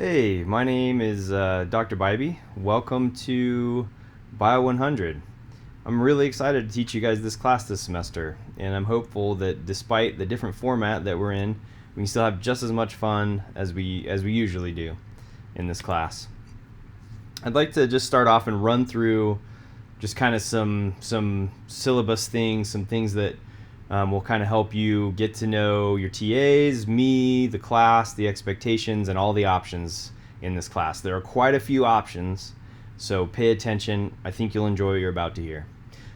Hey, my name is Dr. Bybee. Welcome to Bio 100. I'm really excited to teach you guys this class this semester, and I'm hopeful that despite the different format that we're in, we can still have just as much fun as we usually do in this class. I'd like to just start off and run through just kind of some syllabus things, some things that will kind of help you get to know your TAs, me, the class, the expectations, and all the options in this class. There are quite a few options, so pay attention. I think you'll enjoy what you're about to hear.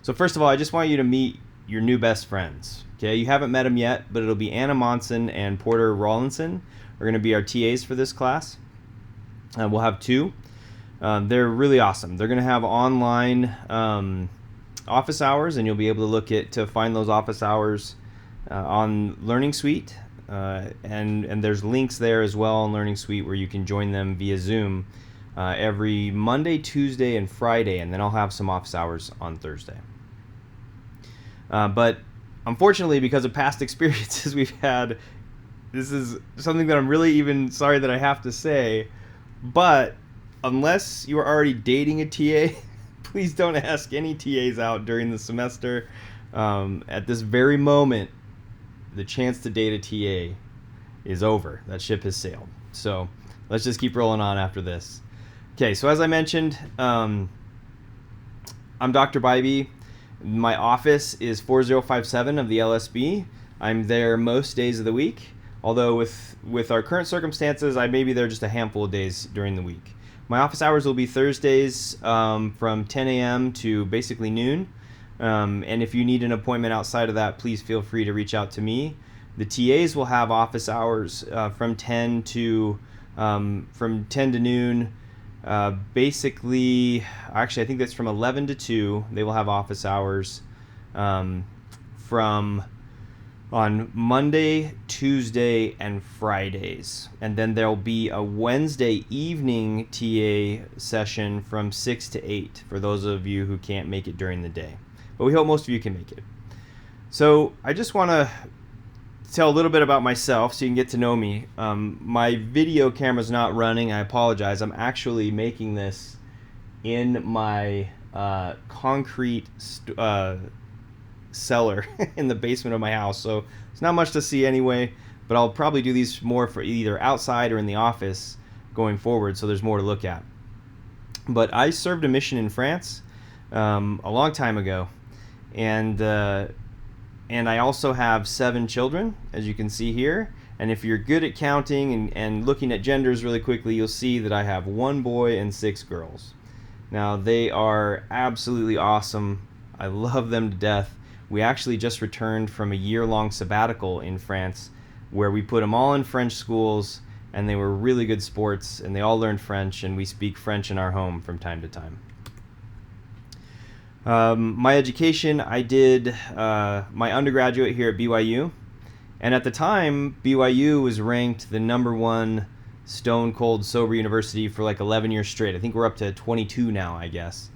So first of all, I just want you to meet your new best friends. Okay, you haven't met them yet, but it'll be Anna Monson and Porter Rawlinson are going to be our TAs for this class. We'll have two. They're really awesome. They're going to have online office hours, and you'll be able to find those office hours on Learning Suite, and there's links there as well on Learning Suite where you can join them via Zoom every Monday, Tuesday, and Friday, and then I'll have some office hours on Thursday. But unfortunately, because of past experiences we've had, this is something that I'm really even sorry that I have to say, but unless you are already dating a TA, please don't ask any TAs out during the semester. At this very moment, the chance to date a TA is over. That ship has sailed. So let's just keep rolling on after this. Okay, so as I mentioned, I'm Dr. Bybee. My office is 4057 of the LSB. I'm there most days of the week, although with our current circumstances, I may be there just a handful of days during the week. My office hours will be Thursdays from 10 a.m. to basically noon. And if you need an appointment outside of that, please feel free to reach out to me. The TAs will have office hours from 10 to noon. Basically, actually, I think that's from 11 to 2. They will have office hours from on Monday, Tuesday, and Fridays. And then there'll be a Wednesday evening TA session from 6 to 8 for those of you who can't make it during the day. But we hope most of you can make it. So I just want to tell a little bit about myself so you can get to know me. My video camera's not running. I apologize. I'm actually making this in my concrete cellar in the basement of my house, so it's not much to see anyway, but I'll probably do these more for either outside or in the office going forward, so there's more to look at. But I served a mission in France a long time ago, and I also have 7 children, as you can see here. And if you're good at counting and looking at genders really quickly, you'll see that I have 1 boy and 6 girls. Now, they are absolutely awesome. I love them to death. We actually just returned from a year-long sabbatical in France where we put them all in French schools, and they were really good sports, and they all learned French, and we speak French in our home from time to time. My education, I did my undergraduate here at BYU, and at the time, BYU was ranked the #1 stone cold sober university for like 11 years straight. I think we're up to 22 now, I guess.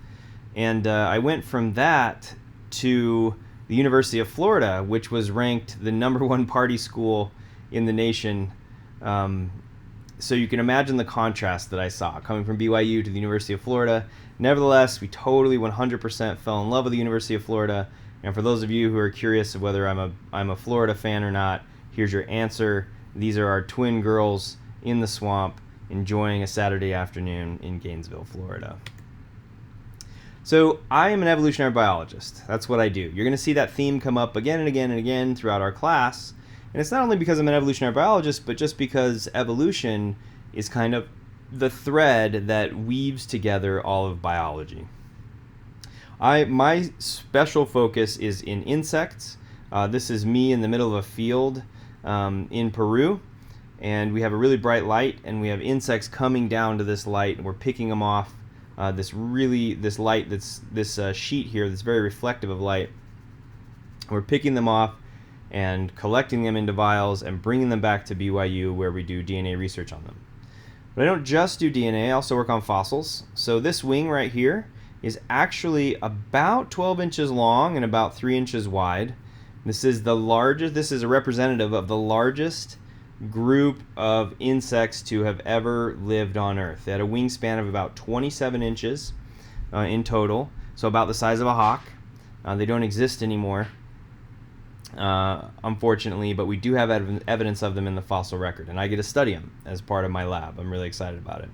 And I went from that to the University of Florida, which was ranked the #1 party school in the nation. So you can imagine the contrast that I saw coming from BYU to the University of Florida. Nevertheless, we totally 100% fell in love with the University of Florida. And for those of you who are curious of whether I'm a Florida fan or not, here's your answer. These are our twin girls in the swamp enjoying a Saturday afternoon in Gainesville, Florida. So I am an evolutionary biologist. That's what I do. You're going to see that theme come up again and again and again throughout our class. And it's not only because I'm an evolutionary biologist, but just because evolution is kind of the thread that weaves together all of biology. My special focus is in insects. This is me in the middle of a field in Peru. And we have a really bright light, and we have insects coming down to this light, and we're picking them off. This light, this sheet here that's very reflective of light. We're picking them off and collecting them into vials and bringing them back to BYU where we do DNA research on them. But I don't just do DNA, I also work on fossils. So this wing right here is actually about 12 inches long and about 3 inches wide. This is a representative of the largest group of insects to have ever lived on Earth. They had a wingspan of about 27 inches in total, so about the size of a hawk. They don't exist anymore, unfortunately, but we do have evidence of them in the fossil record, and I get to study them as part of my lab. I'm really excited about it.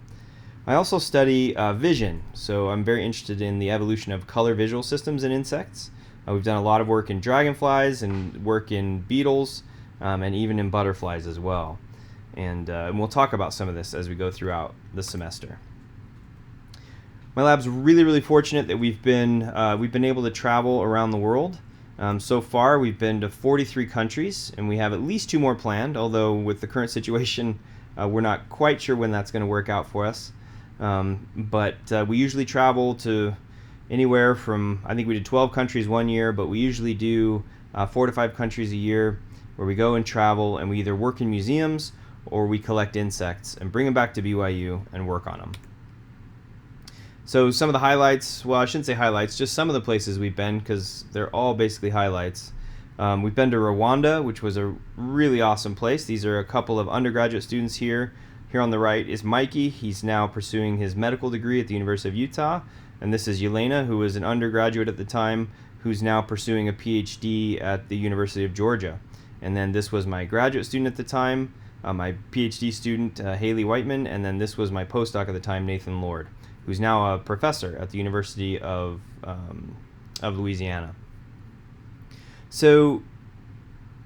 I also study vision, so I'm very interested in the evolution of color visual systems in insects. We've done a lot of work in dragonflies and work in beetles, and even in butterflies as well. And we'll talk about some of this as we go throughout the semester. My lab's really fortunate that we've been able to travel around the world. So far, we've been to 43 countries, and we have at least 2 more planned, although with the current situation, we're not quite sure when that's going to work out for us. But we usually travel to anywhere from, I think we did 12 countries one year, but we usually do 4 to 5 countries a year where we go and travel, and we either work in museums or we collect insects and bring them back to BYU and work on them. So some of the highlights, well, I shouldn't say highlights, just some of the places we've been, because they're all basically highlights. We've been to Rwanda, which was a really awesome place. These are a couple of undergraduate students here. Here on the right is Mikey. He's now pursuing his medical degree at the University of Utah. And this is Yelena, who was an undergraduate at the time, who's now pursuing a PhD at the University of Georgia. And then this was my graduate student at the time, my PhD student, Haley Whiteman. And then this was my postdoc at the time, Nathan Lord, who's now a professor at the University of Louisiana. So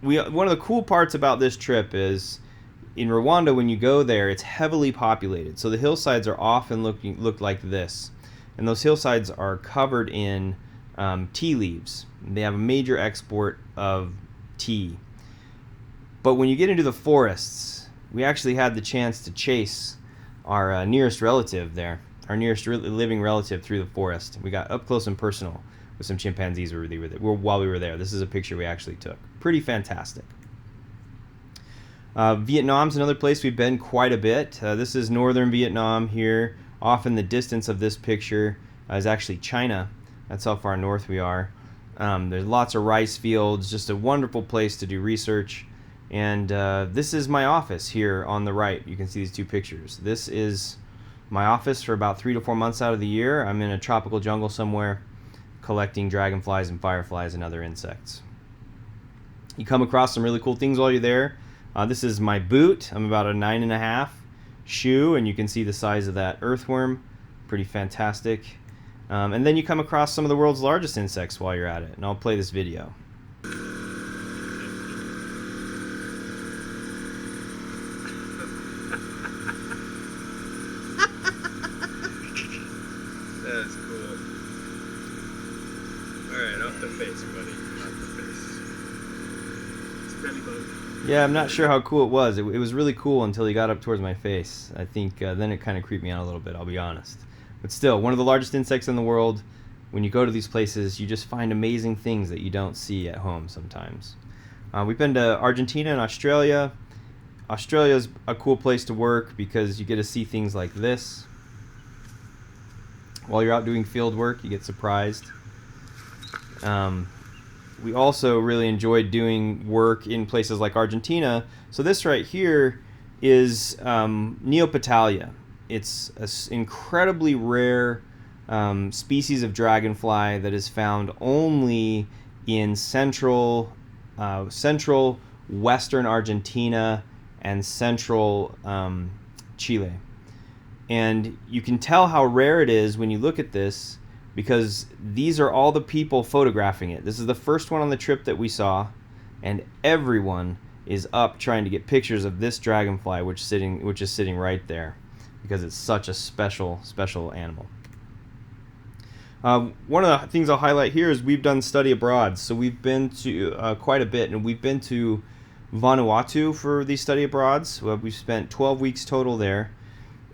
one of the cool parts about this trip is in Rwanda, when you go there, it's heavily populated. So the hillsides are often look like this. And those hillsides are covered in tea leaves. They have a major export of tea. But when you get into the forests, we actually had the chance to chase our nearest relative there, our nearest living relative through the forest. We got up close and personal with some chimpanzees while we were there. This is a picture we actually took. Pretty fantastic. Vietnam's another place we've been quite a bit. This is northern Vietnam here. Off in the distance of this picture is actually China. That's how far north we are. There's lots of rice fields, just a wonderful place to do research. And this is my office here on the right. You can see these 2 pictures. This is my office for about 3 to 4 months out of the year. I'm in a tropical jungle somewhere collecting dragonflies and fireflies and other insects. You come across some really cool things while you're there. This is my boot. I'm about a 9.5 shoe, and you can see the size of that earthworm. Pretty fantastic. And then you come across some of the world's largest insects while you're at it, and I'll play this video. That's cool. Alright, off the face, buddy. Off the face. It's a belly bug. Yeah, I'm not sure how cool it was. It was really cool until he got up towards my face. I think then it kind of creeped me out a little bit, I'll be honest. But still, one of the largest insects in the world. When you go to these places, you just find amazing things that you don't see at home sometimes. We've been to Argentina and Australia. Australia's a cool place to work because you get to see things like this. While you're out doing field work, you get surprised. We also really enjoyed doing work in places like Argentina. So this right here is Neopetalia. It's an incredibly rare species of dragonfly that is found only in central western Argentina and central Chile. And you can tell how rare it is when you look at this, because these are all the people photographing it. This is the first one on the trip that we saw, and everyone is up trying to get pictures of this dragonfly, which is sitting right there, because it's such a special animal. One of the things I'll highlight here is we've done study abroad. So we've been to quite a bit, and we've been to Vanuatu for these study abroads. We've spent 12 weeks total there,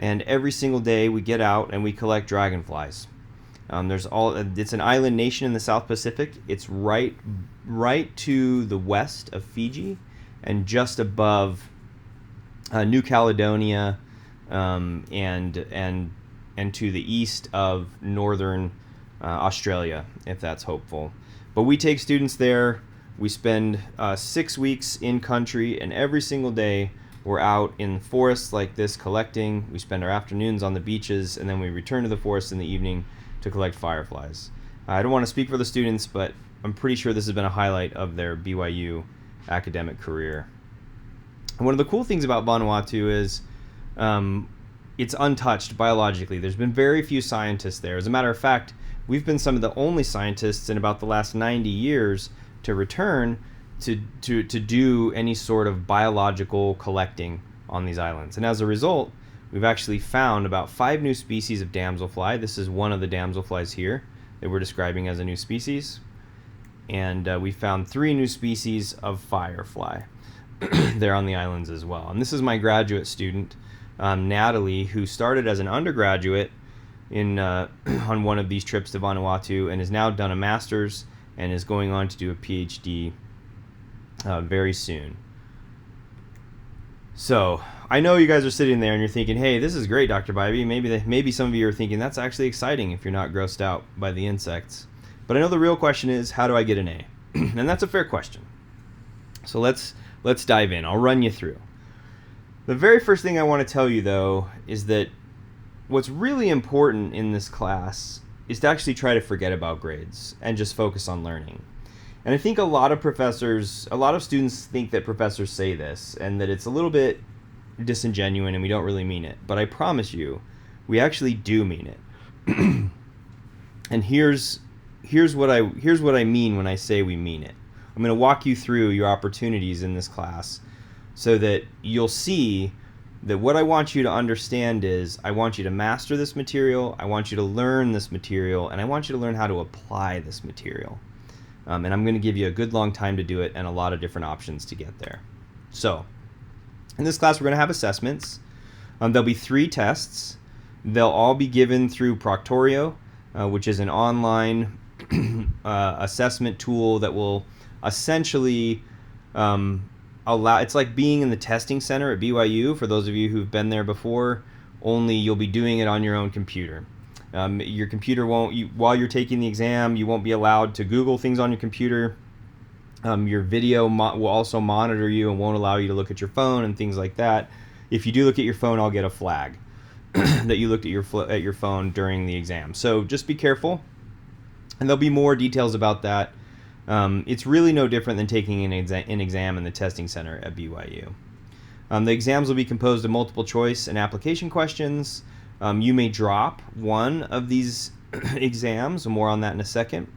and every single day we get out and we collect dragonflies. It's an island nation in the South Pacific. It's right to the west of Fiji and just above New Caledonia, and to the east of northern Australia, if that's hopeful. But we take students there. We spend 6 weeks in country, and every single day We're out in forests like this collecting. We spend our afternoons on the beaches, and then we return to the forest in the evening to collect fireflies. I don't want to speak for the students, but I'm pretty sure this has been a highlight of their BYU academic career. And one of the cool things about Vanuatu is it's untouched biologically. There's been very few scientists there. As a matter of fact, we've been some of the only scientists in about the last 90 years to return to do any sort of biological collecting on these islands. And as a result, we've actually found about 5 new species of damselfly. This is one of the damselflies here that we're describing as a new species. And we found 3 new species of firefly there on the islands as well. And this is my graduate student, Natalie, who started as an undergraduate in on one of these trips to Vanuatu and has now done a master's and is going on to do a PhD very soon. So I know you guys are sitting there and you're thinking, hey, this is great, Dr. Bybee. Maybe some of you are thinking that's actually exciting if you're not grossed out by the insects. But I know the real question is, how do I get an A? And that's a fair question. So let's dive in. I'll run you through. The very first thing I want to tell you, though, is that what's really important in this class is to actually try to forget about grades and just focus on learning. And I think a lot of students think that professors say this and that it's a little bit disingenuous and we don't really mean it. But I promise you, we actually do mean it. And here's what I mean when I say we mean it. I'm going to walk you through your opportunities in this class so that you'll see that what I want you to understand is I want you to master this material, I want you to learn this material, and I want you to learn how to apply this material. And I'm going to give you a good long time to do it and a lot of different options to get there. So, in this class we're going to have assessments. There'll be 3 tests. They'll all be given through Proctorio, which is an online assessment tool that will essentially it's like being in the testing center at BYU, for those of you who've been there before, only you'll be doing it on your own computer. Your computer while you're taking the exam, you won't be allowed to Google things on your computer. Your video will also monitor you and won't allow you to look at your phone and things like that. If you do look at your phone, I'll get a flag that you looked at your phone during the exam. So just be careful. And there'll be more details about that. It's really no different than taking an exam in the testing center at BYU. The exams will be composed of multiple choice and application questions. You may drop one of these exams, more on that in a second.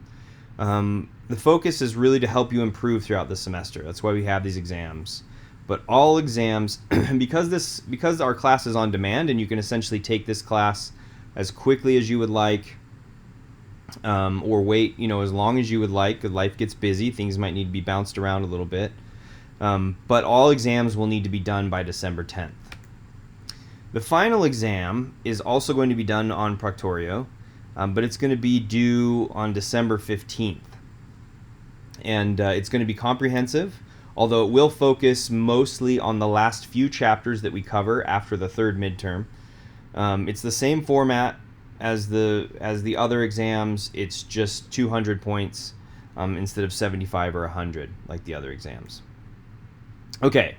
The focus is really to help you improve throughout the semester. That's why we have these exams. But all exams, because our class is on demand and you can essentially take this class as quickly as you would like, or wait, as long as you would like. Life gets busy. Things might need to be bounced around a little bit. But all exams will need to be done by December 10th. The final exam is also going to be done on Proctorio, but it's going to be due on December 15th. And it's going to be comprehensive, although it will focus mostly on the last few chapters that we cover after the 3rd midterm. It's the same format as the other exams. It's just 200 points instead of 75 or 100 like the other exams. Okay,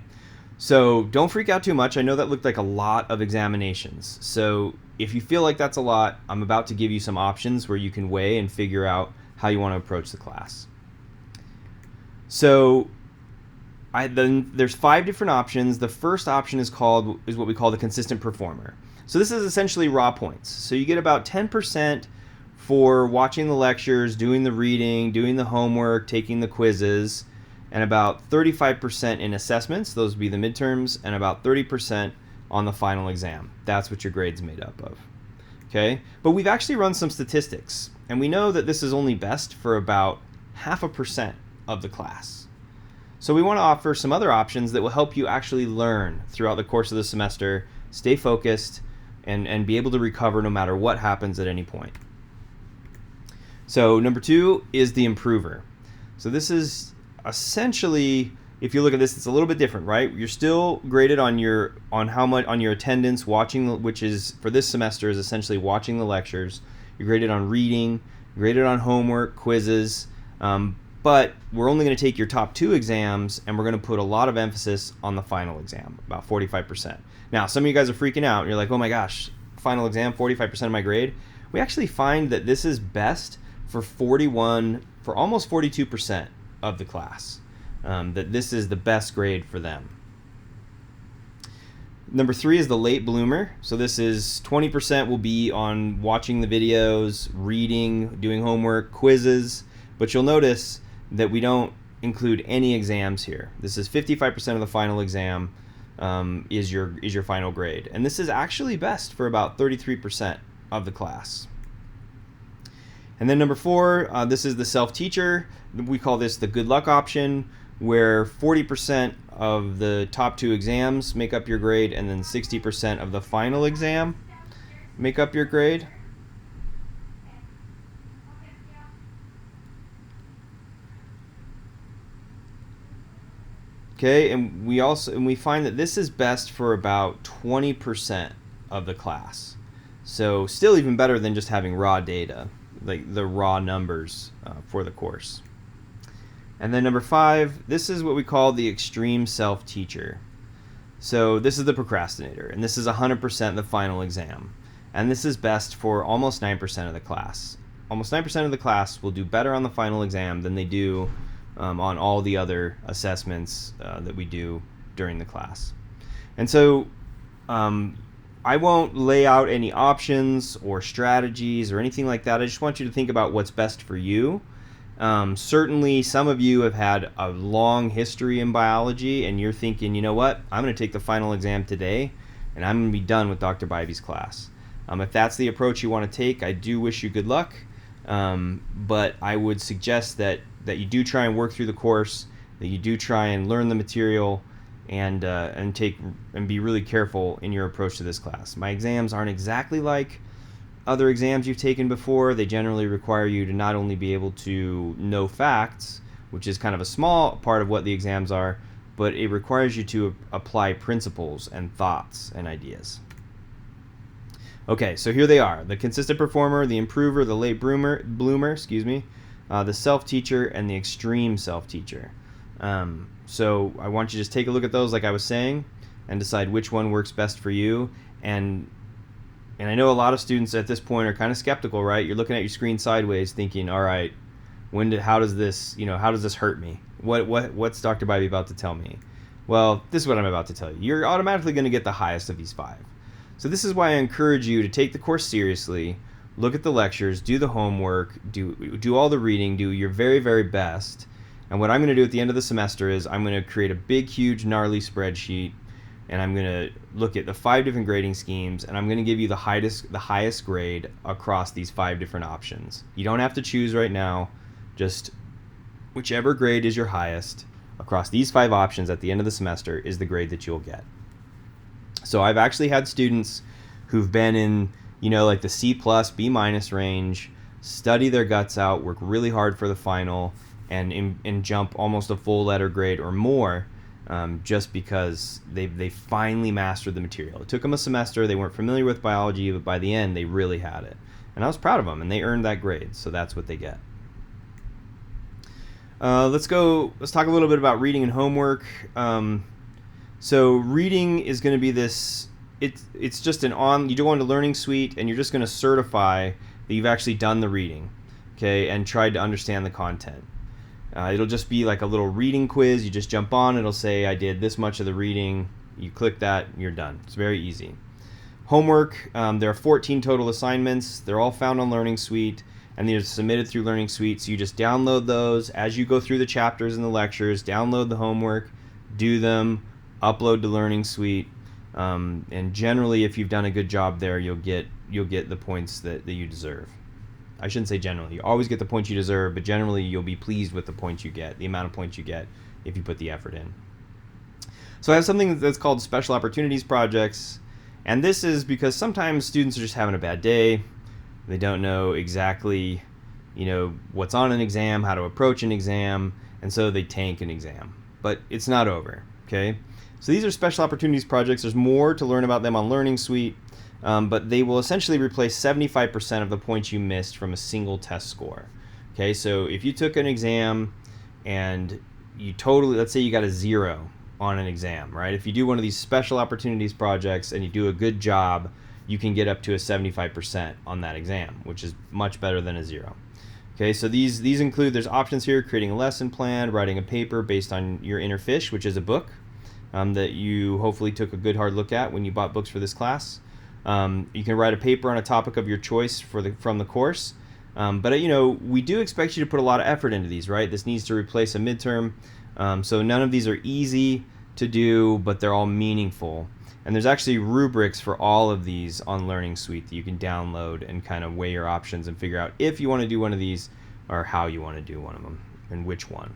so don't freak out too much. I know that looked like a lot of examinations. So if you feel like that's a lot, I'm about to give you some options where you can weigh and figure out how you want to approach the class. So then there's 5 different options. The first option is what we call the consistent performer. So this is essentially raw points. So you get about 10% for watching the lectures, doing the reading, doing the homework, taking the quizzes, and about 35% in assessments, those would be the midterms, and about 30% on the final exam. That's what your grade's made up of. Okay? But we've actually run some statistics, and we know that this is only best for about 0.5% of the class. So we want to offer some other options that will help you actually learn throughout the course of the semester, stay focused, and be able to recover no matter what happens at any point. So number 2 is the improver. So this is essentially, if you look at this, it's a little bit different, right? You're still graded on your attendance, which is for this semester is essentially watching the lectures. You're graded on reading, you're graded on homework, quizzes, but but we're only going to take your top 2 exams, and we're going to put a lot of emphasis on the final exam, about 45%. Now, some of you guys are freaking out, and you're like, oh my gosh, final exam, 45% of my grade. We actually find that this is best for almost 42% of the class, that this is the best grade for them. Number 3 is the late bloomer. So this is 20% will be on watching the videos, reading, doing homework, quizzes, but you'll notice that we don't include any exams here. This is 55% of the final exam is your final grade. And this is actually best for about 33% of the class. And then number 4, this is the self-teacher. We call this the good luck option, where 40% of the top 2 exams make up your grade, and then 60% of the final exam make up your grade. Okay, and we find that this is best for about 20% of the class. So still even better than just having raw data, like the raw numbers for the course. And then number 5, this is what we call the extreme self-teacher. So this is the procrastinator, and this is 100% the final exam. And this is best for almost 9% of the class. Almost 9% of the class will do better on the final exam than they do on all the other assessments that we do during the class. And so I won't lay out any options or strategies or anything like that. I just want you to think about what's best for you. Certainly some of you have had a long history in biology, and you're thinking, you know what, I'm going to take the final exam today and I'm going to be done with Dr. Bybie's class. If that's the approach you want to take, I do wish you good luck, but I would suggest that you do try and work through the course, that you do try and learn the material, and be really careful in your approach to this class. My exams aren't exactly like other exams you've taken before. They generally require you to not only be able to know facts, which is kind of a small part of what the exams are, but it requires you to apply principles and thoughts and ideas. Okay, so here they are: the consistent performer, the improver, the late bloomer, the self-teacher, and the extreme self-teacher. So I want you to just take a look at those, like I was saying, and decide which one works best for you. And I know a lot of students at this point are kind of skeptical, right? You're looking at your screen sideways thinking, all right, how does this hurt me? What's Dr. Bybie about to tell me? Well, this is what I'm about to tell you. You're automatically going to get the highest of these 5. So this is why I encourage you to take the course seriously, look at the lectures, do the homework, do all the reading, do your very, very best. And what I'm going to do at the end of the semester is I'm going to create a big, huge, gnarly spreadsheet, and I'm going to look at the 5 different grading schemes, and I'm going to give you the highest grade across these 5 different options. You don't have to choose right now. Just whichever grade is your highest across these 5 options at the end of the semester is the grade that you'll get. So I've actually had students who've been in, like the C+, B- range, study their guts out, work really hard for the final, and jump almost a full letter grade or more, just because they finally mastered the material. It took them a semester. They weren't familiar with biology, but by the end they really had it, and I was proud of them, and they earned that grade, so that's what they get. Let's talk a little bit about reading and homework. So reading is going to be this, it's just you go into Learning Suite, and you're just going to certify that you've actually done the reading, okay, and tried to understand the content. It'll just be like a little reading quiz. You just jump on, it'll say I did this much of the reading. You click that, you're done. It's very easy. Homework, there are 14 total assignments. They're all found on Learning Suite, and they're submitted through Learning Suite. So you just download those as you go through the chapters and the lectures, download the homework, do them, upload to Learning Suite, and generally if you've done a good job there, you'll get the points that you deserve. I shouldn't say generally. You always get the points you deserve, but generally you'll be pleased with the points you get, the amount of points you get if you put the effort in. So I have something that's called Special Opportunities Projects, and this is because sometimes students are just having a bad day. They don't know exactly, what's on an exam, how to approach an exam, and so they tank an exam. But it's not over, okay? So these are Special Opportunities Projects. There's more to learn about them on Learning Suite. But they will essentially replace 75% of the points you missed from a single test score. Okay, so if you took an exam and you totally, let's say you got a 0 on an exam, right? If you do one of these special opportunities projects and you do a good job, you can get up to a 75% on that exam, which is much better than a 0. Okay, so these include, there's options here: creating a lesson plan, writing a paper based on your inner fish, which is a book that you hopefully took a good hard look at when you bought books for this class. You can write a paper on a topic of your choice from the course. But we do expect you to put a lot of effort into these, right? This needs to replace a midterm. So none of these are easy to do, but they're all meaningful. And there's actually rubrics for all of these on Learning Suite that you can download and kind of weigh your options and figure out if you want to do one of these or how you want to do one of them and which one.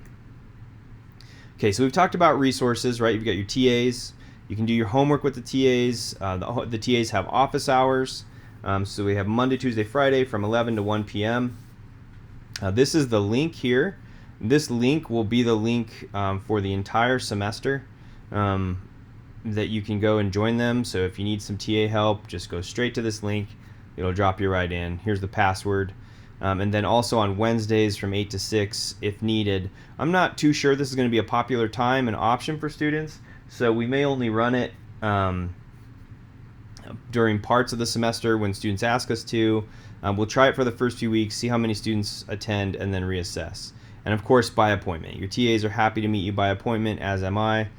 Okay, so we've talked about resources, right? You've got your TAs. You can do your homework with the TAs. The TAs have office hours. So we have Monday, Tuesday, Friday from 11 to 1 p.m. This is the link here. This link will be the link for the entire semester that you can go and join them. So if you need some TA help, just go straight to this link. It'll drop you right in. Here's the password. And then also on Wednesdays from 8 to 6 if needed. I'm not too sure this is going to be a popular time and option for students, so we may only run it during parts of the semester when students ask us to. We'll try it for the first few weeks, see how many students attend, and then reassess. And of course, by appointment. Your TAs are happy to meet you by appointment, as am I.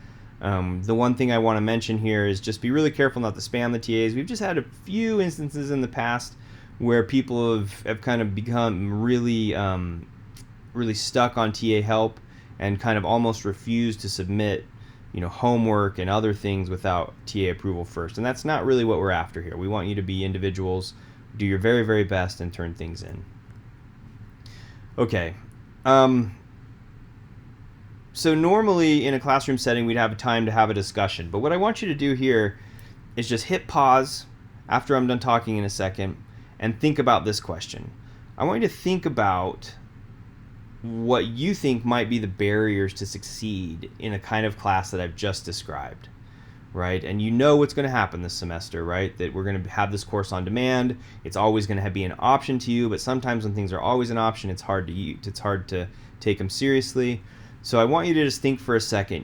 The one thing I want to mention here is just be really careful not to spam the TAs. We've just had a few instances in the past where people have kind of become really stuck on TA help and kind of almost refused to submit homework and other things without TA approval first. And that's not really what we're after here. We want you to be individuals, do your very, very best, and turn things in. Okay. So normally in a classroom setting, we'd have time to have a discussion. But what I want you to do here is just hit pause after I'm done talking in a second and think about this question. I want you to think about what you think might be the barriers to succeed in a kind of class that I've just described, right? And you know what's going to happen this semester, right? That we're going to have this course on demand. It's always going to be an option to you, but sometimes when things are always an option, it's hard to take them seriously. So I want you to just think for a second,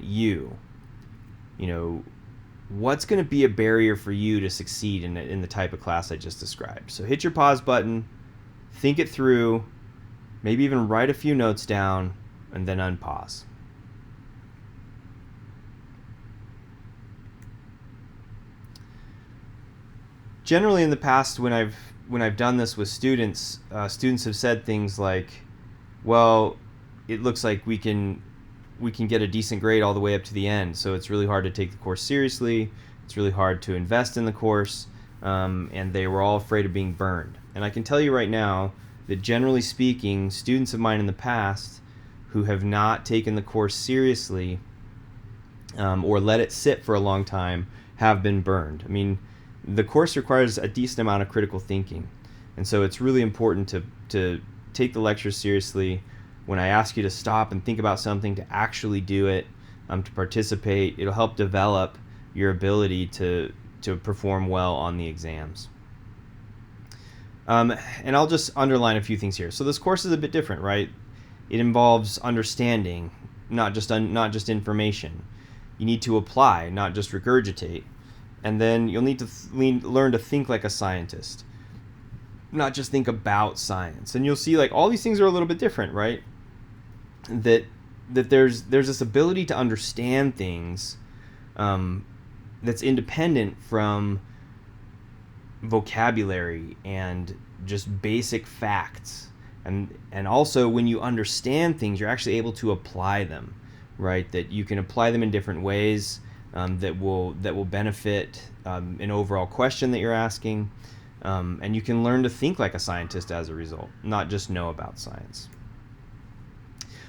what's going to be a barrier for you to succeed in the type of class I just described? So hit your pause button, think it through, maybe even write a few notes down, and then unpause. Generally in the past when I've done this with students, students have said things like, well, it looks like we can get a decent grade all the way up to the end, so it's really hard to take the course seriously, it's really hard to invest in the course, and they were all afraid of being burned. And I can tell you right now that generally speaking, students of mine in the past who have not taken the course seriously or let it sit for a long time have been burned. I mean, the course requires a decent amount of critical thinking, and so it's really important to take the lectures seriously. When I ask you to stop and think about something, to actually do it, to participate, it'll help develop your ability to perform well on the exams. And I'll just underline a few things here. So this course is a bit different, right? It involves understanding, not just information. You need to apply, not just regurgitate. And then you'll need to learn to think like a scientist, not just think about science. And you'll see like all these things are a little bit different, right? That there's this ability to understand things that's independent from vocabulary and just basic facts. And also when you understand things, you're actually able to apply them, right? That you can apply them in different ways that will benefit an overall question that you're asking. And you can learn to think like a scientist as a result, not just know about science.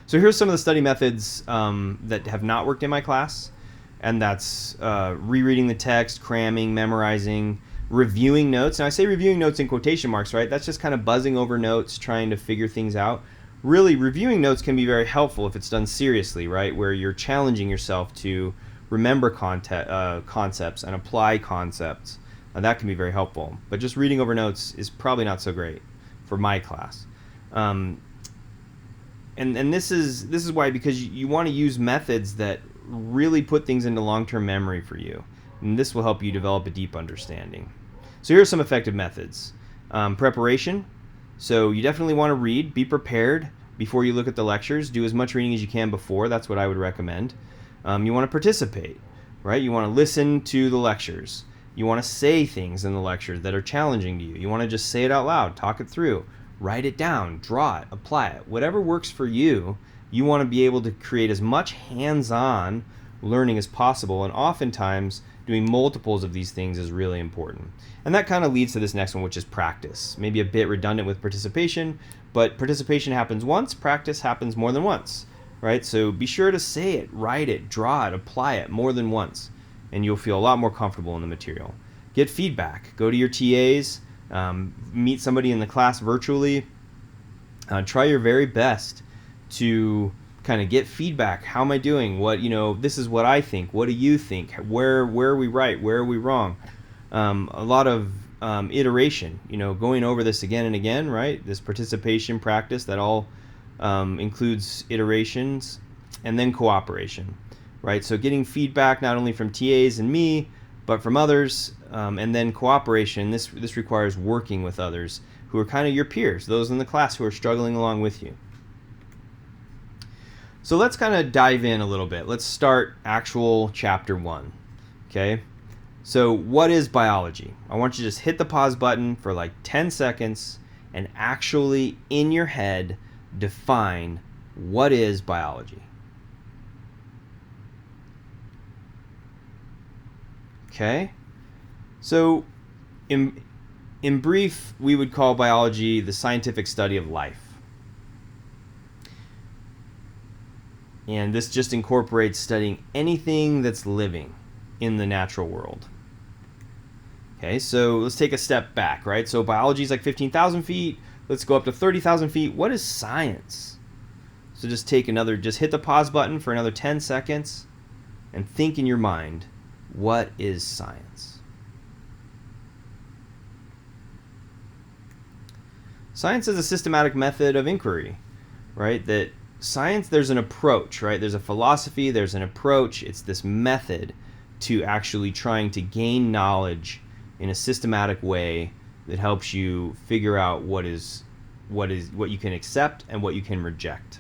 So here's some of the study methods that have not worked in my class, and that's rereading the text, cramming, memorizing, reviewing notes. And I say reviewing notes in quotation marks, right? That's just kind of buzzing over notes, trying to figure things out. Really, reviewing notes can be very helpful if it's done seriously, right? Where you're challenging yourself to remember concepts and apply concepts. That can be very helpful. But just reading over notes is probably not so great for my class. and this is why, because you want to use methods that really put things into long-term memory for you, and this will help you develop a deep understanding. So here are some effective methods. Preparation. So you definitely want to read, be prepared before you look at the lectures. Do as much reading as you can before. That's what I would recommend. You want to participate, right? You want to listen to the lectures. You want to say things in the lectures that are challenging to you. You want to just say it out loud, talk it through, write it down, draw it, apply it. Whatever works for you, you want to be able to create as much hands-on learning as possible, and oftentimes doing multiples of these things is really important. And that kind of leads to this next one, which is practice. Maybe a bit redundant with participation, but participation happens once, practice happens more than once, right? So be sure to say it, write it, draw it, apply it more than once, and you'll feel a lot more comfortable in the material. Get feedback. Go to your TAs, meet somebody in the class virtually. Try your very best to kind of get feedback. How am I doing? What, this is what I think. What do you think? Where are we right? Where are we wrong? A lot of iteration, going over this again and again, right? This participation practice, that all includes iterations, and then cooperation, right? So getting feedback not only from TAs and me, but from others, and then cooperation. This requires working with others who are kind of your peers, those in the class who are struggling along with you. So let's kind of dive in a little bit. Let's start actual chapter 1, okay? So what is biology? I want you to just hit the pause button for like 10 seconds and actually in your head define what is biology. Okay? So in brief, we would call biology the scientific study of life. And this just incorporates studying anything that's living in the natural world. Okay, so let's take a step back, right? So biology is like 15,000 feet. Let's go up to 30,000 feet. What is science? So just hit the pause button for another 10 seconds and think in your mind, what is science? Science is a systematic method of inquiry, right? That science, there's an approach, right? There's a philosophy, there's an approach. It's this method to actually trying to gain knowledge in a systematic way that helps you figure out what you can accept and what you can reject.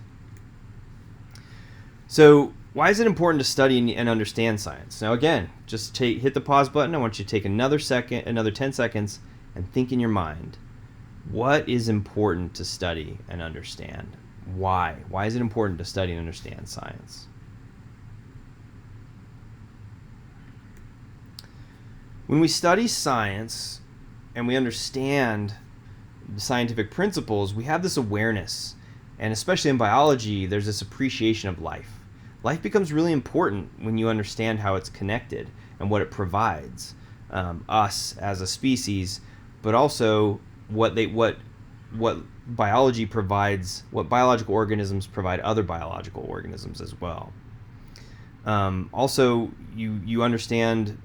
So why is it important to study and understand science? Now again, just hit the pause button. I want you to take another 10 seconds and think in your mind, what is important to study and understand? Why? Why is it important to study and understand science? When we study science and we understand the scientific principles, we have this awareness, and especially in biology, there's this appreciation of life. Life becomes really important when you understand how it's connected and what it provides us as a species, but also what biology provides, what biological organisms provide other biological organisms as well. Also, you understand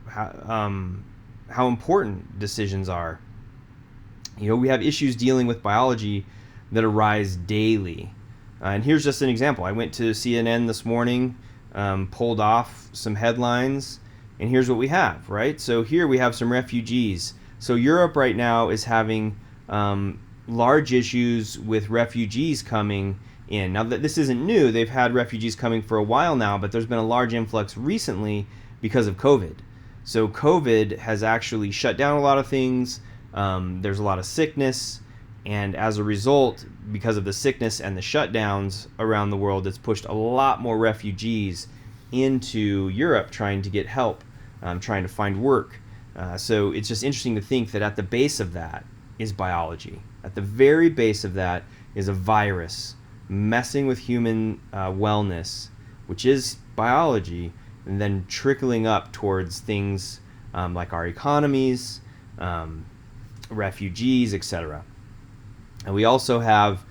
how important decisions are. We have issues dealing with biology that arise daily. And here's just an example. I went to CNN this morning, pulled off some headlines, and here's what we have, right? So here we have some refugees. So Europe right now is having large issues with refugees coming in. Now, this isn't new. They've had refugees coming for a while now, but there's been a large influx recently because of COVID. So COVID has actually shut down a lot of things. There's a lot of sickness, and as a result, because of the sickness and the shutdowns around the world, it's pushed a lot more refugees into Europe trying to get help, trying to find work. So it's just interesting to think that at the base of that is biology. At the very base of that is a virus messing with human wellness, which is biology, and then trickling up towards things like our economies, refugees, etc. And we also have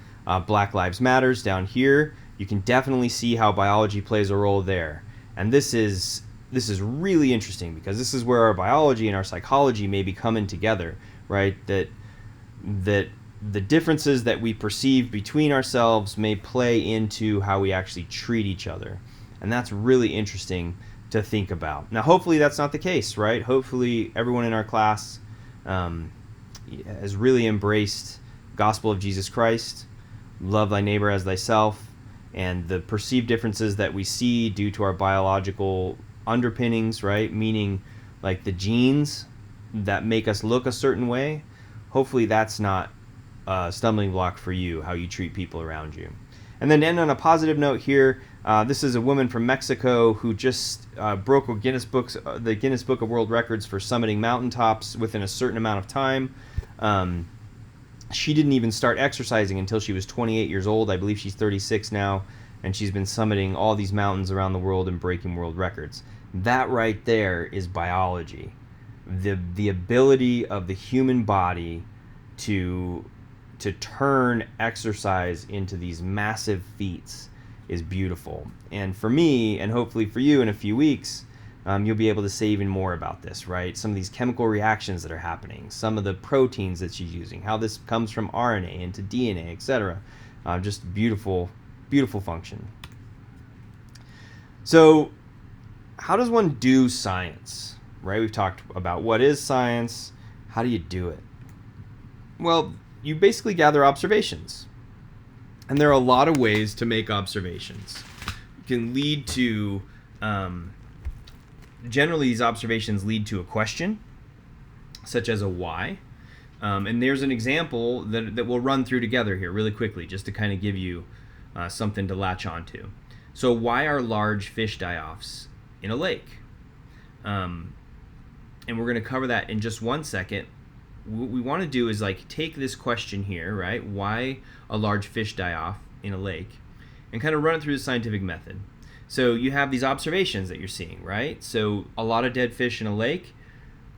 Black Lives Matters down here. You can definitely see how biology plays a role there. And this is really interesting because this is where our biology and our psychology may be coming together, right? That the differences that we perceive between ourselves may play into how we actually treat each other. And that's really interesting to think about. Now, hopefully that's not the case, right? Hopefully everyone in our class has really embraced the gospel of Jesus Christ, love thy neighbor as thyself, and the perceived differences that we see due to our biological underpinnings, right? Meaning like the genes that make us look a certain way. Hopefully that's not a stumbling block for you, how you treat people around you. And then to end on a positive note here, this is a woman from Mexico who just broke the Guinness Book of World Records for summiting mountaintops within a certain amount of time. She didn't even start exercising until she was 28 years old. I believe she's 36 now, and she's been summiting all these mountains around the world and breaking world records. That right there is biology. The ability of the human body to turn exercise into these massive feats is beautiful. And for me, and hopefully for you in a few weeks, you'll be able to say even more about this, right? Some of these chemical reactions that are happening, some of the proteins that she's using, how this comes from RNA into DNA, etc. Just beautiful, beautiful function. So how does one do science, right? We've talked about what is science, how do you do it? Well, you basically gather observations. And there are a lot of ways to make observations. It can lead to, generally these observations lead to a question, such as a why. And there's an example that we'll run through together here really quickly, just to kind of give you something to latch onto. So why are large fish die-offs in a lake? And we're going to cover that in just one second. What we want to do is like take this question here, right? Why a large fish die off in a lake, and kind of run it through the scientific method. So you have these observations that you're seeing, right? So a lot of dead fish in a lake.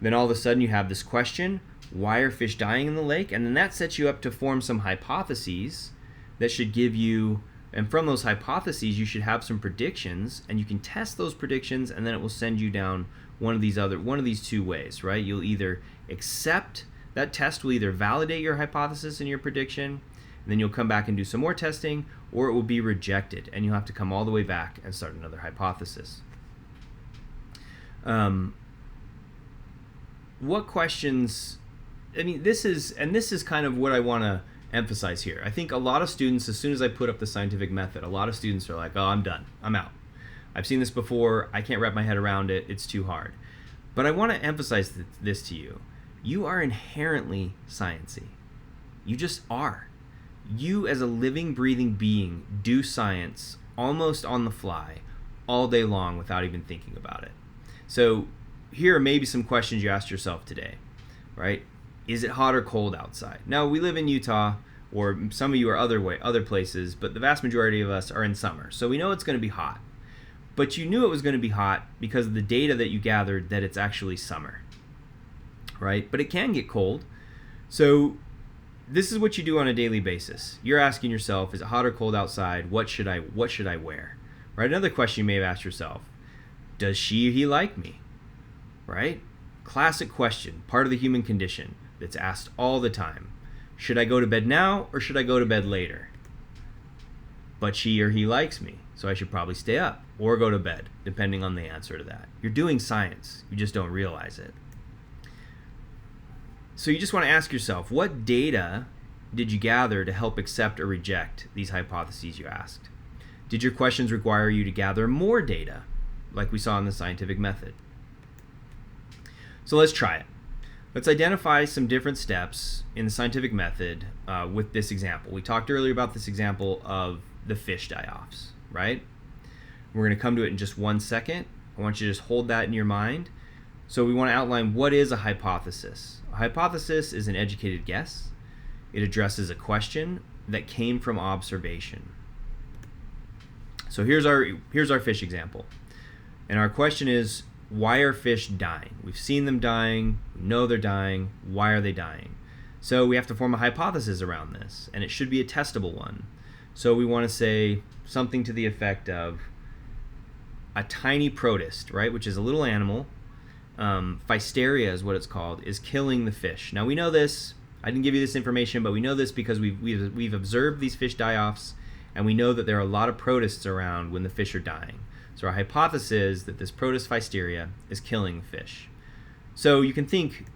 Then all of a sudden you have this question, why are fish dying in the lake? And then that sets you up to form some hypotheses that should give you, and from those hypotheses you should have some predictions, and you can test those predictions, and then it will send you down one of these two ways, right? You'll either accept that test will either validate your hypothesis and your prediction, and then you'll come back and do some more testing, or it will be rejected, and you'll have to come all the way back and start another hypothesis. What questions? I mean, this is kind of what I want to emphasize here. I think a lot of students, as soon as I put up the scientific method, a lot of students are like, "Oh, I'm done. I'm out. I've seen this before. I can't wrap my head around it. It's too hard." But I want to emphasize this to you. You are inherently sciencey. You just are. You as a living, breathing being do science almost on the fly all day long without even thinking about it. So here are maybe some questions you asked yourself today, right? Is it hot or cold outside? Now, we live in Utah, or some of you are other places, but the vast majority of us are in summer. So we know it's going to be hot. But you knew it was going to be hot because of the data that you gathered that it's actually summer, right? But it can get cold. So this is what you do on a daily basis. You're asking yourself, is it hot or cold outside? What should I wear? Right? Another question you may have asked yourself, does she or he like me? Right? Classic question, part of the human condition that's asked all the time. Should I go to bed now or should I go to bed later? But she or he likes me, so I should probably stay up or go to bed, depending on the answer to that. You're doing science, you just don't realize it. So you just want to ask yourself, what data did you gather to help accept or reject these hypotheses you asked? Did your questions require you to gather more data, like we saw in the scientific method? So let's try it. Let's identify some different steps in the scientific method with this example. We talked earlier about this example of the fish die-offs, right? We're going to come to it in just 1 second. I want you to just hold that in your mind. So we want to outline what is a hypothesis. A hypothesis is an educated guess. It addresses a question that came from observation. So here's our fish example. And our question is, why are fish dying? We've seen them dying, we know they're dying, why are they dying? So we have to form a hypothesis around this, and it should be a testable one. So we want to say something to the effect of a tiny protist, right, which is a little animal, Physteria is what it's called, is killing the fish. Now we know this, I didn't give you this information, but we know this because we've observed these fish die-offs, and we know that there are a lot of protists around when the fish are dying. So our hypothesis is that this protist Pfiesteria is killing the fish. So you can think,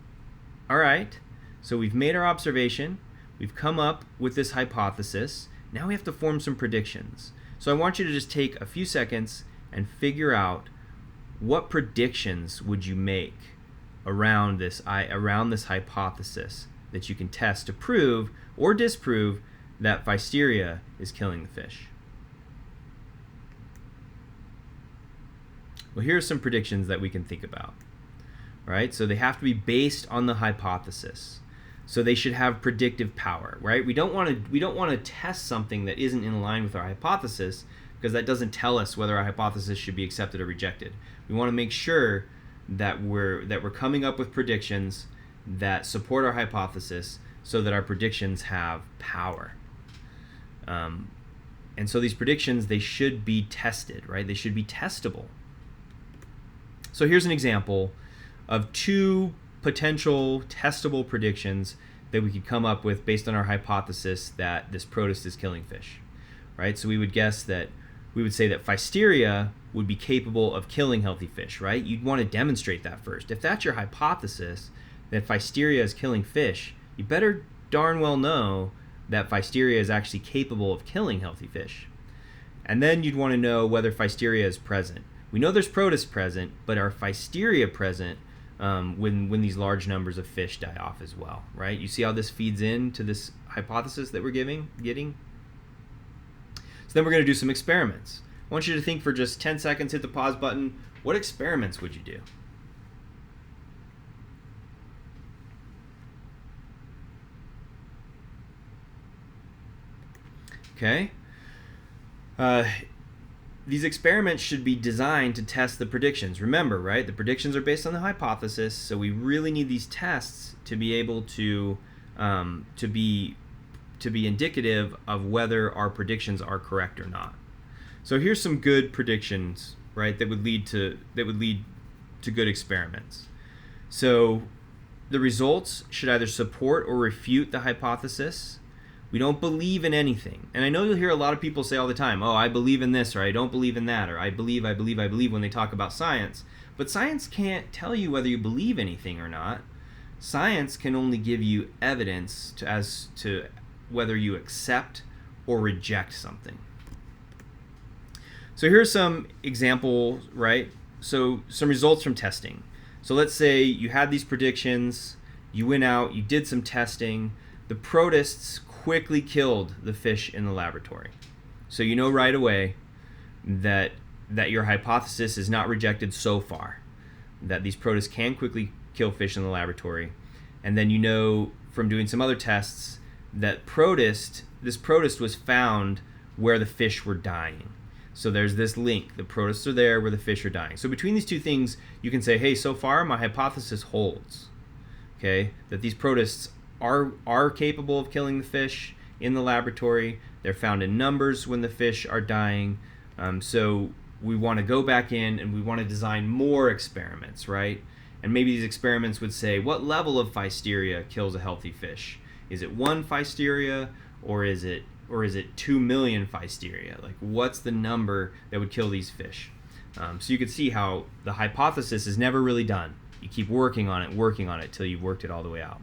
all right, so we've made our observation, we've come up with this hypothesis, now we have to form some predictions. So I want you to just take a few seconds and figure out what predictions would you make around this hypothesis that you can test to prove or disprove that Pfiesteria is killing the fish. Well, here are some predictions that we can think about. All right, so they have to be based on the hypothesis. So they should have predictive power, right? We don't want to test something that isn't in line with our hypothesis, because that doesn't tell us whether our hypothesis should be accepted or rejected. We want to make sure that we're coming up with predictions that support our hypothesis, so that our predictions have power. And so these predictions, they should be tested, right? They should be testable. So here's an example of two potential testable predictions that we could come up with based on our hypothesis that this protist is killing fish, right? So we would say that Pfiesteria would be capable of killing healthy fish, right? You'd want to demonstrate that first. If that's your hypothesis, that Pfiesteria is killing fish, you better darn well know that Pfiesteria is actually capable of killing healthy fish. And then you'd want to know whether Pfiesteria is present. We know there's protists present, but are Pfiesteria present when these large numbers of fish die off as well, right? You see how this feeds into this hypothesis that we're getting? So then we're going to do some experiments. I want you to think for just 10 seconds, hit the pause button. What experiments would you do? Okay. These experiments should be designed to test the predictions. Remember, right? The predictions are based on the hypothesis, so we really need these tests to be able to be indicative of whether our predictions are correct or not. So here's some good predictions, right? That would lead to good experiments. So the results should either support or refute the hypothesis. We don't believe in anything. And I know you'll hear a lot of people say all the time, oh, I believe in this, or I don't believe in that, or I believe when they talk about science. But science can't tell you whether you believe anything or not. Science can only give you evidence as to whether you accept or reject something. So here's some examples, right? So some results from testing. So let's say you had these predictions, you went out, you did some testing, the protists quickly killed the fish in the laboratory. So you know right away that your hypothesis is not rejected so far, that these protists can quickly kill fish in the laboratory. And then you know from doing some other tests that this protist was found where the fish were dying. So there's this link. The protists are there where the fish are dying. So between these two things, you can say, hey, so far my hypothesis holds. Okay, that these protists are capable of killing the fish in the laboratory. They're found in numbers when the fish are dying. So we want to go back in and we want to design more experiments, right? And maybe these experiments would say, what level of Pfiesteria kills a healthy fish? Is it 1 Pfiesteria or is it 2 million Pfiesteria? Like, what's the number that would kill these fish? So you can see how the hypothesis is never really done. You keep working on it till you've worked it all the way out.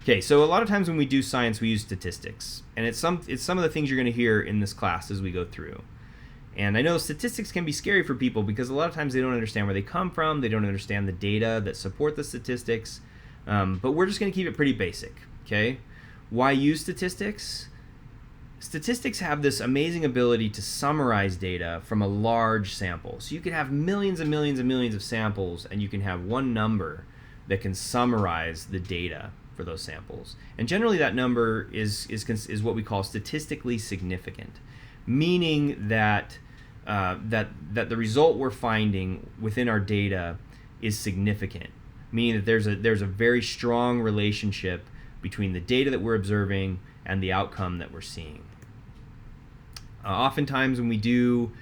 Okay, so a lot of times when we do science, we use statistics, and it's some of the things you're going to hear in this class as we go through. And I know statistics can be scary for people because a lot of times they don't understand where they come from, they don't understand the data that support the statistics, but we're just going to keep it pretty basic, okay? Why use statistics? Statistics have this amazing ability to summarize data from a large sample. So you could have millions and millions and millions of samples, and you can have one number that can summarize the data for those samples. And generally that number is what we call statistically significant, meaning that that the result we're finding within our data is significant, meaning that there's a very strong relationship between the data that we're observing and the outcome that we're seeing. Oftentimes when we do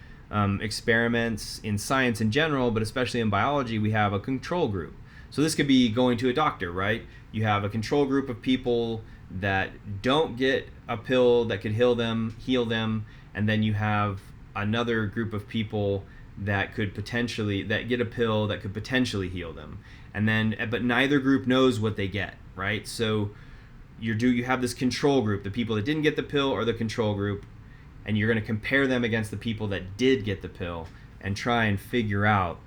experiments in science in general, but especially in biology, we have a control group. So this could be going to a doctor, right? You have a control group of people that don't get a pill that could heal them, and then you have another group of people that get a pill that could potentially heal them. And then, but neither group knows what they get, right? So you have this control group, the people that didn't get the pill or the control group, and you're going to compare them against the people that did get the pill and try and figure out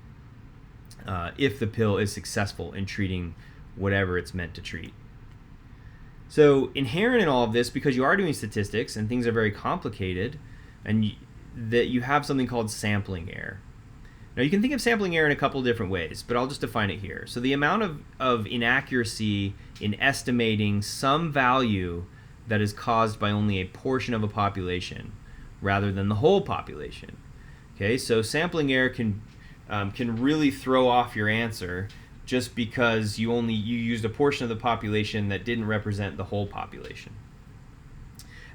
if the pill is successful in treating whatever it's meant to treat. So inherent in all of this, because you are doing statistics and things are very complicated, and that you have something called sampling error. Now you can think of sampling error in a couple of different ways, but I'll just define it here. So the amount of inaccuracy in estimating some value that is caused by only a portion of a population rather than the whole population. Okay, so sampling error can really throw off your answer just because you used a portion of the population that didn't represent the whole population.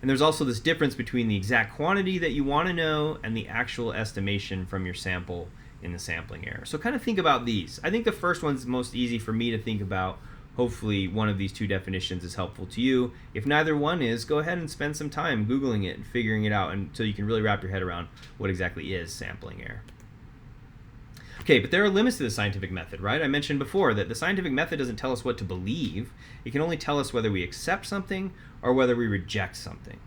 And there's also this difference between the exact quantity that you want to know and the actual estimation from your sample in the sampling error. So kind of think about these. I think the first one's most easy for me to think about. Hopefully one of these two definitions is helpful to you. If neither one is, go ahead and spend some time Googling it and figuring it out until you can really wrap your head around what exactly is sampling error. Okay, but there are limits to the scientific method, right? I mentioned before that the scientific method doesn't tell us what to believe. It can only tell us whether we accept something or whether we reject something.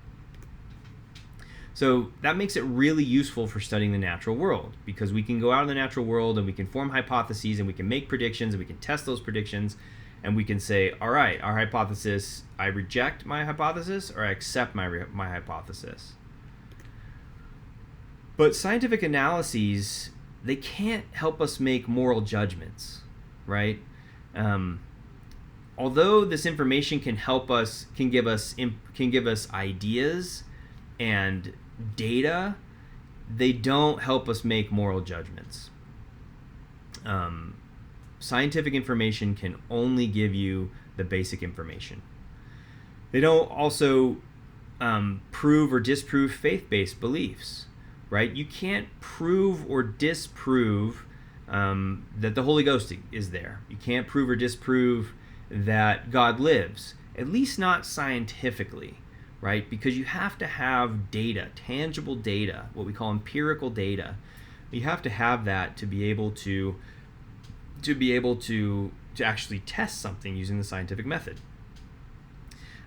So that makes it really useful for studying the natural world, because we can go out in the natural world and we can form hypotheses and we can make predictions and we can test those predictions, and we can say, all right, our hypothesis, I reject my hypothesis or I accept my hypothesis. But scientific analyses, they can't help us make moral judgments, right? Although this information can give us ideas and data, they don't help us make moral judgments. Scientific information can only give you the basic information. They don't also prove or disprove faith-based beliefs, right? You can't prove or disprove that the Holy Ghost is there. You can't prove or disprove that God lives, at least not scientifically, right? Because you have to have data, tangible data, what we call empirical data. You have to have that to be able to actually test something using the scientific method.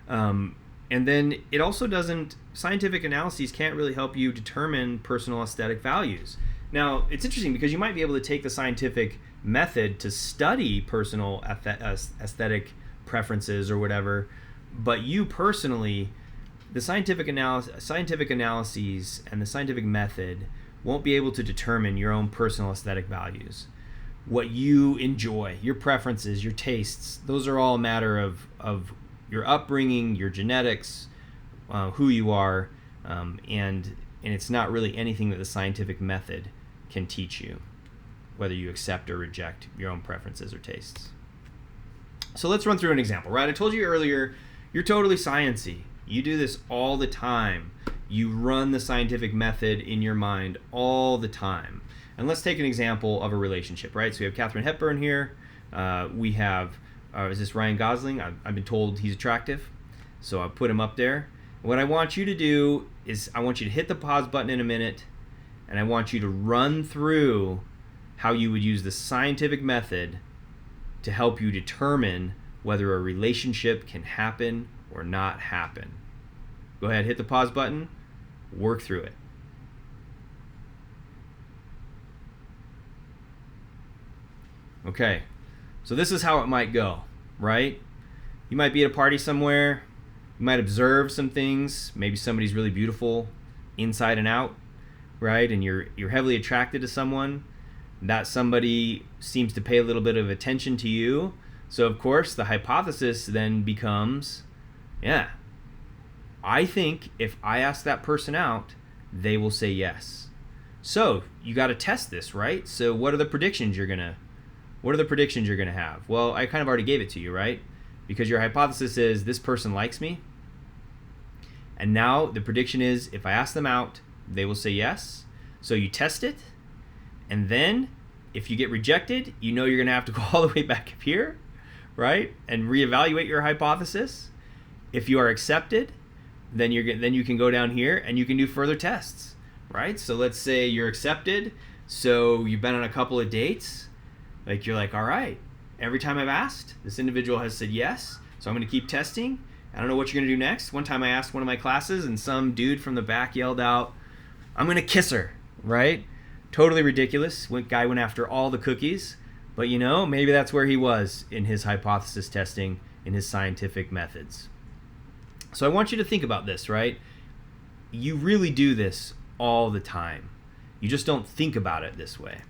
And then it also scientific analyses can't really help you determine personal aesthetic values. Now, it's interesting because you might be able to take the scientific method to study personal aesthetic preferences or whatever, but you personally, the scientific analyses and the scientific method won't be able to determine your own personal aesthetic values. What you enjoy, your preferences, your tastes, those are all a matter of your upbringing, your genetics, who you are, and it's not really anything that the scientific method can teach you, whether you accept or reject your own preferences or tastes. So let's run through an example, right? I told you earlier, you're totally sciencey. You do this all the time. You run the scientific method in your mind all the time. And let's take an example of a relationship, right? So we have Katharine Hepburn here. We have, is this Ryan Gosling? I've been told he's attractive, so I'll put him up there. What I want you to do is I want you to hit the pause button in a minute, and I want you to run through how you would use the scientific method to help you determine whether a relationship can happen or not happen. Go ahead, hit the pause button, work through it. Okay, so this is how it might go, right? You might be at a party somewhere, you might observe some things, maybe somebody's really beautiful inside and out, right? And you're heavily attracted to someone. That somebody seems to pay a little bit of attention to you. So of course the hypothesis then becomes, yeah, I think if I ask that person out, they will say yes. So you got to test this, right? So what are the predictions you're gonna have? Well, I kind of already gave it to you, right? Because your hypothesis is this person likes me. And now the prediction is if I ask them out, they will say yes. So you test it. And then If you get rejected, you know you're going to have to go all the way back up here, right? And reevaluate your hypothesis. If you are accepted, then you can go down here and you can do further tests, right? So let's say you're accepted, so you've been on a couple of dates, like you're like, all right, every time I've asked, this individual has said yes, so I'm going to keep testing. I don't know what you're going to do next. One time I asked one of my classes and some dude from the back yelled out, I'm going to kiss her, right? Totally ridiculous. Guy went after all the cookies, but maybe that's where he was in his hypothesis testing, in his scientific methods. So I want you to think about this, right? You really do this all the time. You just don't think about it this way.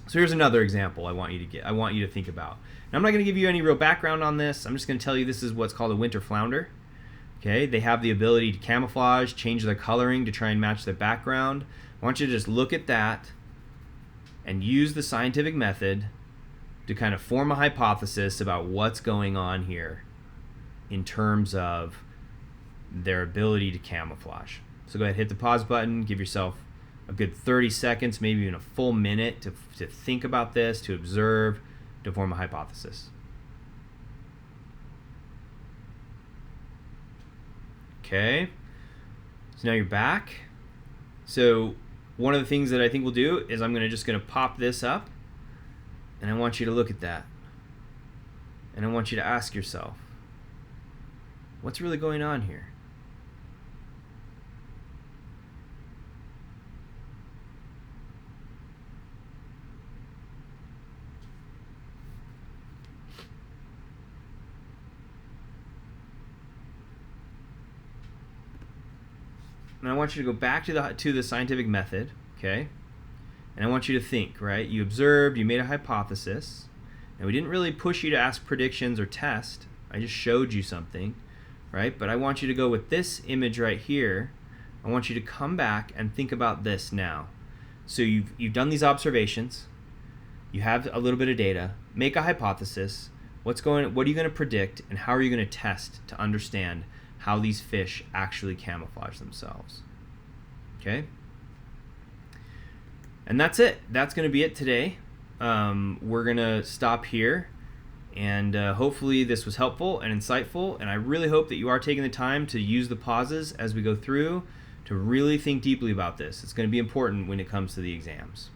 So here's another example I want you to think about. Now, I'm not going to give you any real background on this. I'm just going to tell you this is what's called a winter flounder. Okay, they have the ability to camouflage, change their coloring to try and match their background. I want you to just look at that and use the scientific method to kind of form a hypothesis about what's going on here in terms of their ability to camouflage. So go ahead, hit the pause button, give yourself a good 30 seconds, maybe even a full minute to think about this, to observe, to form a hypothesis. Okay, so now you're back. So one of the things that I think we'll do is I'm just going to pop this up, and I want you to look at that. And I want you to ask yourself, what's really going on here? And I want you to go back to the scientific method, okay? And I want you to think, right? You observed, you made a hypothesis, and we didn't really push you to ask predictions or test. I just showed you something, right? But I want you to go with this image right here. I want you to come back and think about this now. So you've done these observations. You have a little bit of data. Make a hypothesis. What are you going to predict, and how are you going to test to understand how these fish actually camouflage themselves? Okay? And that's it. That's going to be it today. We're going to stop here, and hopefully this was helpful and insightful, and I really hope that you are taking the time to use the pauses as we go through to really think deeply about this. It's going to be important when it comes to the exams.